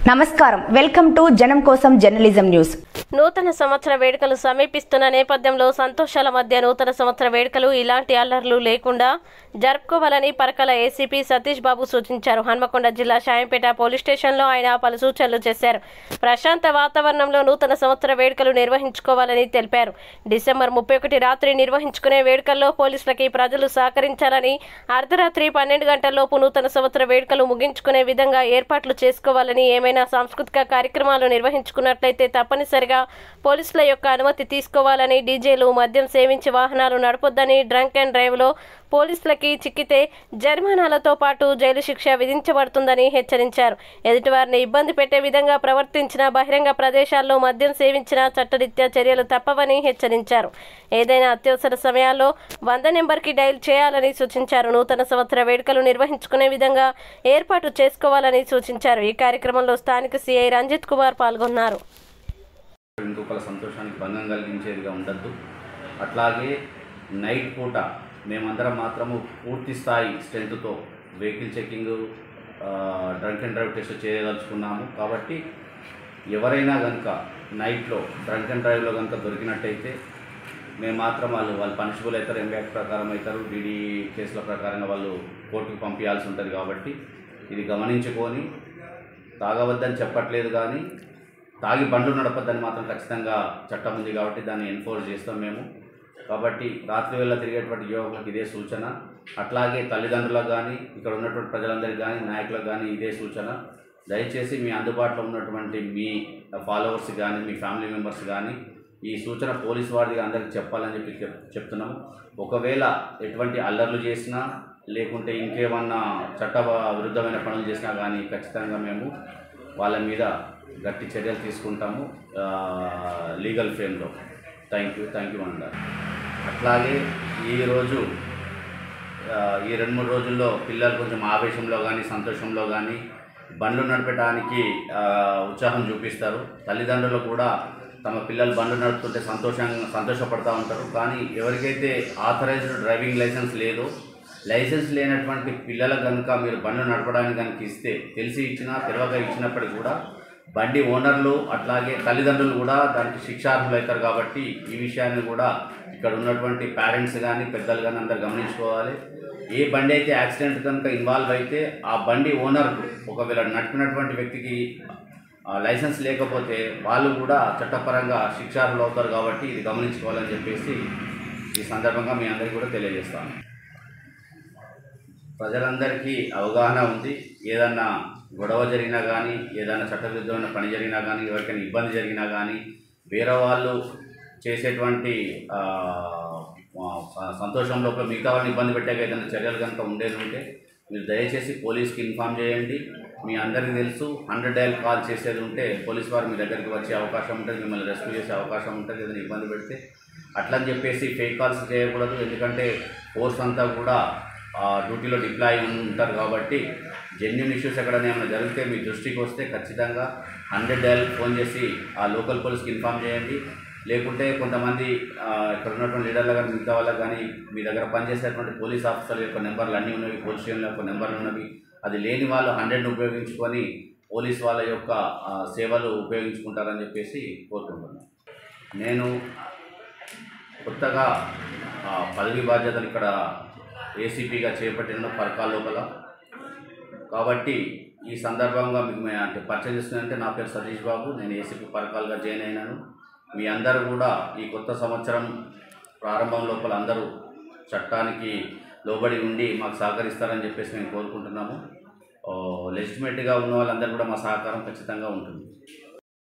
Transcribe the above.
నమస్కారం, welcome to జనం కోసం జర్నలిజం న్యూస్. నూతన సంవత్సర వేడుకలు సమీపిస్తున్న నేపథ్యంలో సంతోషాల మధ్య నూతన సంవత్సర వేడుకలు ఇలాంటి అల్లర్లు లేకుండా జరుపుకోవాలని పరకాల ఏసీపీ సతీష్ బాబు సూచించారు. హన్మకొండ జిల్లా షాయంపేట పోలీస్ స్టేషన్లో ఆయన పలు సూచనలు చేశారు. ప్రశాంత వాతావరణంలో నూతన సంవత్సర వేడుకలు నిర్వహించుకోవాలని తెలిపారు. డిసెంబర్ 31 రాత్రి నిర్వహించుకునే వేడుకల్లో పోలీసులకి ప్రజలు సహకరించాలని, అర్ధరాత్రి 12 గంటల్లోపు నూతన సంవత్సర వేడుకలు ముగించుకునే విధంగా ఏర్పాట్లు చేసుకోవాలని, ఏమైనా సాంస్కృతిక కార్యక్రమాలు నిర్వహించుకున్నట్లయితే తప్పనిసరిగా పోలీసుల యొక్క అనుమతి తీసుకోవాలని, డీజేలు, మద్యం సేవించి వాహనాలు నడపొద్దని, డ్రంక్ అండ్ డ్రైవ్లో పోలీసులకి చిక్కితే జరిమానాలతో పాటు జైలు శిక్ష విధించబడుతుందని హెచ్చరించారు. ఎదుటివారిని ఇబ్బంది పెట్టే విధంగా ప్రవర్తించిన, బహిరంగ ప్రదేశాల్లో మద్యం సేవించిన చట్టరీత్యా చర్యలు తప్పవని హెచ్చరించారు. ఏదైనా అత్యవసర సమయాల్లో 100 నెంబర్కి డయల్ చేయాలని సూచించారు. నూతన సంవత్సర వేడుకలు నిర్వహించుకునే విధంగా ఏర్పాటు చేసుకోవాలని సూచించారు. ఈ కార్యక్రమంలో స్థానిక సిఐ రంజిత్ కుమార్ పాల్గొన్నారు. ఇంకొకళ్ళ సంతోషానికి భంగం కలిగించేదిగా ఉండద్దు. అట్లాగే నైట్ పూట మేమందరం మాత్రము పూర్తి స్థాయి స్ట్రెంత్తో vehicle checking, drunk and drive test చేయదలుచుకున్నాము. కాబట్టి ఎవరైనా కనుక నైట్లో డ్రంక్ అండ్ డ్రైవ్లో కనుక దొరికినట్టయితే మేము మాత్రం వాళ్ళు పనిషబుల్ అవుతారు, ఎంబ్యాక్ట్ ప్రకారం అవుతారు, డీడీ కేసుల ప్రకారంగా వాళ్ళు కోర్టుకు పంపించాల్సి ఉంటుంది. కాబట్టి ఇది గమనించుకొని, తాగవద్దని చెప్పట్లేదు కానీ తాగి బండ్లు నడపద్దని మాత్రం ఖచ్చితంగా చట్టం ఉంది. కాబట్టి దాన్ని ఎన్ఫోర్స్ చేస్తాం మేము. కాబట్టి రాత్రి వేళ తిరిగేటువంటి యువకులకు ఇదే సూచన. అట్లాగే తల్లిదండ్రులకు కానీ, ఇక్కడ ఉన్నటువంటి ప్రజలందరికీ కానీ, నాయకులకు కానీ ఇదే సూచన. దయచేసి మీ అందుబాటులో ఉన్నటువంటి మీ ఫాలోవర్స్ కానీ, మీ ఫ్యామిలీ మెంబర్స్ కానీ ఈ సూచన పోలీసు వారికి అందరికీ చెప్పాలని చెప్తున్నాము. ఒకవేళ ఎటువంటి అల్లర్లు చేసినా, లేకుంటే ఇంకేమన్నా చట్ట విరుద్ధమైన పనులు చేసినా కానీ ఖచ్చితంగా మేము వాళ్ళ మీద గట్టి చర్యలు తీసుకుంటాము లీగల్ ఫ్రేమ్లో. థ్యాంక్ యూ అన్నారు. అట్లాగే ఈరోజు ఈ 2-3 రోజుల్లో పిల్లలు కొంచెం ఆవేశంలో కానీ, సంతోషంలో కానీ బండ్లు నడపడానికి ఉత్సాహం చూపిస్తారు. తల్లిదండ్రులు కూడా తమ పిల్లలు బండ్లు నడుపుతుంటే సంతోషపడుతూ ఉంటారు. కానీ ఎవరికైతే ఆథరైజ్డ్ డ్రైవింగ్ లైసెన్స్ లేదో, లైసెన్స్ లేనటువంటి పిల్లలకు కనుక మీరు బండ్లు నడపడానికి కనుక ఇస్తే, తెలిసి ఇచ్చినా తెలియక ఇచ్చినప్పటికీ కూడా బండి ఓనర్లు అట్లాగే తల్లిదండ్రులు కూడా దానికి శిక్షార్హులు అవుతారు. కాబట్టి ఈ విషయాన్ని కూడా ఇక్కడ ఉన్నటువంటి పేరెంట్స్ కానీ, పెద్దలు కానీ అందరు గమనించుకోవాలి. ఏ బండి అయితే యాక్సిడెంట్ కనుక ఇన్వాల్వ్ అయితే ఆ బండి ఓనర్కు, ఒకవేళ నడిపినటువంటి వ్యక్తికి లైసెన్స్ లేకపోతే వాళ్ళు కూడా చట్టపరంగా శిక్షార్హులు అవుతారు. కాబట్టి ఇది గమనించుకోవాలని చెప్పేసి ఈ సందర్భంగా మీ అందరికీ కూడా తెలియజేస్తాను. ప్రజలందరికీ అవగాహన ఉంది. ఏదన్నా గొడవ జరిగినా కానీ, ఏదైనా చట్టవిరుద్ధమైన పని జరిగినా కానీ, ఎవరికైనా ఇబ్బంది జరిగినా కానీ, వేరే వాళ్ళు చేసేటువంటి సంతోషం లోపల మిగతా వాళ్ళని ఇబ్బంది పెట్టాక ఏదైనా చర్యలు కనుక ఉండేది ఉంటే మీరు దయచేసి పోలీస్కి ఇన్ఫామ్ చేయండి. మీ అందరికీ తెలుసు, 100 డయల్ కాల్ చేసేది ఉంటే పోలీస్ వారు మీ దగ్గరికి వచ్చే అవకాశం ఉంటుంది, మిమ్మల్ని రెస్క్యూ చేసే అవకాశం ఉంటుంది ఏదైనా ఇబ్బంది పెడితే. అట్లని చెప్పేసి ఫేక్ కాల్స్ చేయకూడదు. ఎందుకంటే ఫోర్స్ అంతా కూడా డ్యూటీలో డిప్లాయ్ ఉంటారు. కాబట్టి జెన్యూన్ ఇష్యూస్ ఎక్కడైనా ఏమైనా జరిగితే మీ దృష్టికి వస్తే ఖచ్చితంగా 100 డయల్ ఫోన్ చేసి ఆ లోకల్ పోలీస్కి ఇన్ఫామ్ చేయండి. లేకుంటే కొంతమంది ఇక్కడ ఉన్నటువంటి లీడర్లు కానీ, మిగతా వాళ్ళకి కానీ, మీ దగ్గర పనిచేసేటువంటి పోలీస్ ఆఫీసర్ల యొక్క నెంబర్లు అన్నీ ఉన్నవి, పోలీస్ స్టేషన్ల యొక్క నెంబర్లు ఉన్నవి. అది లేని వాళ్ళు 100ని ఉపయోగించుకొని పోలీస్ వాళ్ళ యొక్క సేవలు ఉపయోగించుకుంటారని చెప్పేసి కోరుకుంటున్నాను. నేను కొత్తగా పదవి బాధ్యతలు ఇక్కడ ఏసీపీగా చేపట్టిన పరకాల లోపల. కాబట్టి ఈ సందర్భంగా మీకు అంటే పరిచయం చేస్తుందంటే, నా పేరు సతీష్ బాబు, నేను ఏసీపీ పరకాలుగా జాయిన్ అయినాను. మీ అందరూ కూడా ఈ కొత్త సంవత్సరం ప్రారంభం లోపల అందరూ చట్టానికి లోబడి ఉండి మాకు సహకరిస్తారని చెప్పేసి మేము కోరుకుంటున్నాము. లెజిటిమేట్గా ఉన్న వాళ్ళందరూ కూడా మా సహకారం ఖచ్చితంగా ఉంటుంది.